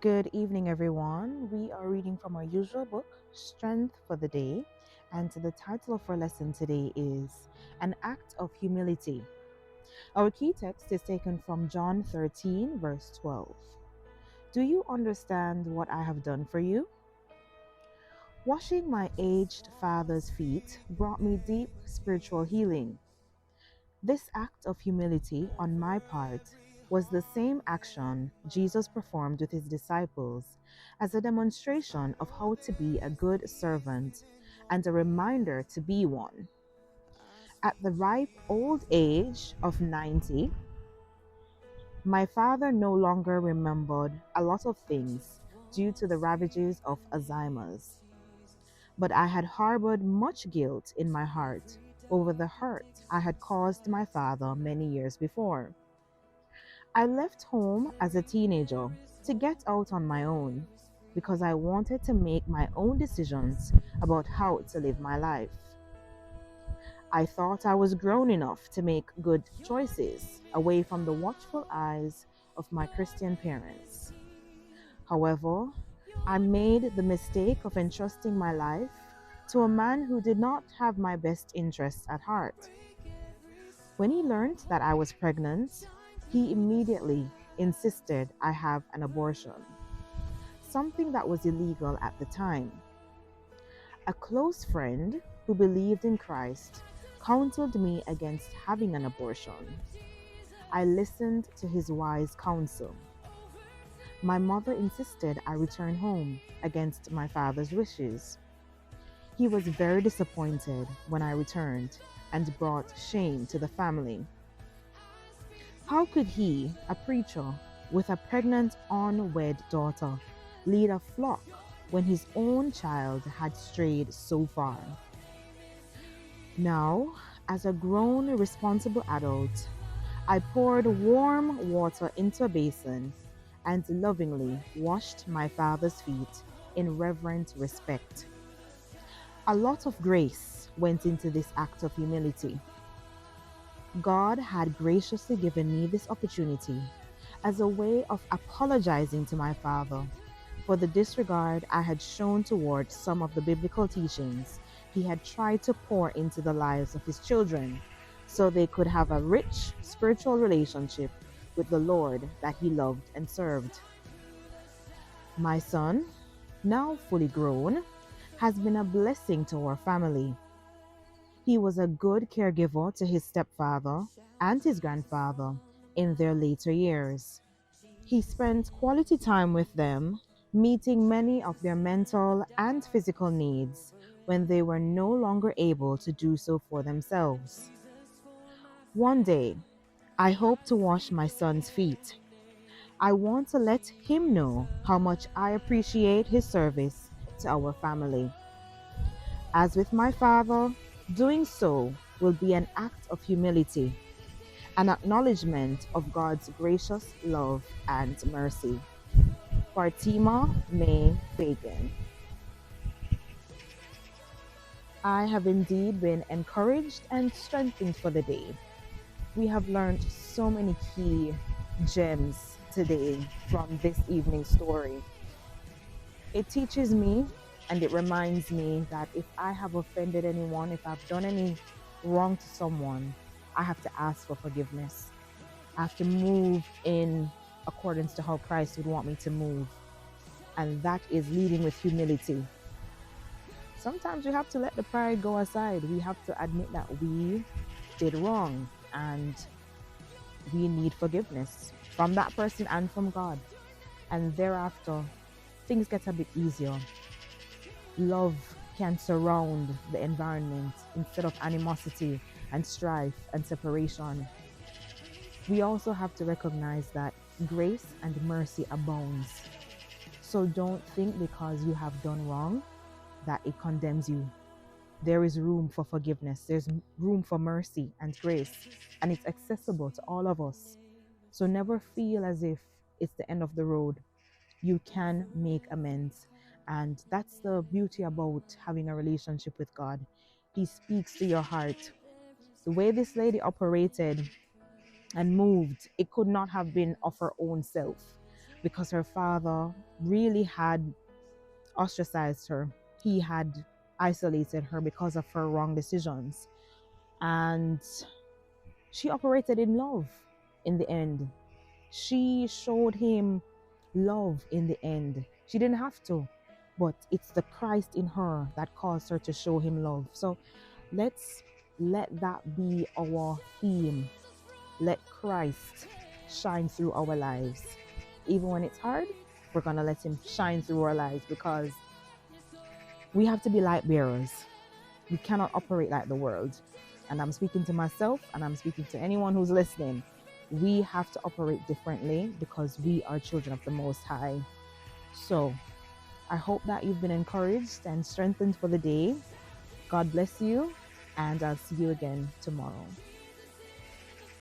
Good evening, everyone. We are reading from our usual book, Strength for the Day, and the title of our lesson today is An Act of Humility. Our key text is taken from John 13, verse 12. Do you understand what I have done for you? Washing my aged father's feet brought me deep spiritual healing. This act of humility on my part was the same action Jesus performed with his disciples as a demonstration of how to be a good servant and a reminder to be one. At the ripe old age of 90, my father no longer remembered a lot of things due to the ravages of Alzheimer's, but I had harbored much guilt in my heart over the hurt I had caused my father many years before. I left home as a teenager to get out on my own because I wanted to make my own decisions about how to live my life. I thought I was grown enough to make good choices away from the watchful eyes of my Christian parents. However, I made the mistake of entrusting my life to a man who did not have my best interests at heart. When he learned that I was pregnant, he immediately insisted I have an abortion, something that was illegal at the time. A close friend who believed in Christ counseled me against having an abortion. I listened to his wise counsel. My mother insisted I return home against my father's wishes. He was very disappointed when I returned and brought shame to the family. How could he, a preacher with a pregnant unwed daughter, lead a flock when his own child had strayed so far? Now, as a grown, responsible adult, I poured warm water into a basin and lovingly washed my father's feet in reverent respect. A lot of grace went into this act of humility. God had graciously given me this opportunity as a way of apologizing to my father for the disregard I had shown toward some of the biblical teachings he had tried to pour into the lives of his children so they could have a rich spiritual relationship with the Lord that he loved and served. My son, now fully grown, has been a blessing to our family. He was a good caregiver to his stepfather and his grandfather in their later years. He spent quality time with them, meeting many of their mental and physical needs when they were no longer able to do so for themselves. One day, I hope to wash my son's feet. I want to let him know how much I appreciate his service to our family. As with my father, doing so will be an act of humility, an acknowledgement of God's gracious love and mercy. Fatima May Fagan. I have indeed been encouraged and strengthened for the day. We have learned so many key gems today from this evening's story. It teaches me and it reminds me that if I have offended anyone, if I've done any wrong to someone, I have to ask for forgiveness. I have to move in accordance to how Christ would want me to move. And that is leading with humility. Sometimes we have to let the pride go aside. We have to admit that we did wrong and we need forgiveness from that person and from God. And thereafter, things get a bit easier. Love can surround the environment instead of animosity and strife and separation. We also have to recognize that grace and mercy abounds. So don't think because you have done wrong that it condemns you. There is room for forgiveness. There's room for mercy and grace, and it's accessible to all of us. So never feel as if it's the end of the road. You can make amends. And that's the beauty about having a relationship with God. He speaks to your heart. The way this lady operated and moved, it could not have been of her own self. because her father really had ostracized her. He had isolated her because of her wrong decisions. And she operated in love in the end. She showed him love in the end. She didn't have to, but it's the Christ in her that caused her to show him love. So let's let that be our theme. Let Christ shine through our lives. Even when it's hard, we're going to let him shine through our lives, because we have to be light bearers. We cannot operate like the world. And I'm speaking to myself, and I'm speaking to anyone who's listening. We have to operate differently because we are children of the Most High. So I hope that you've been encouraged and strengthened for the day. God bless you, and I'll see you again tomorrow.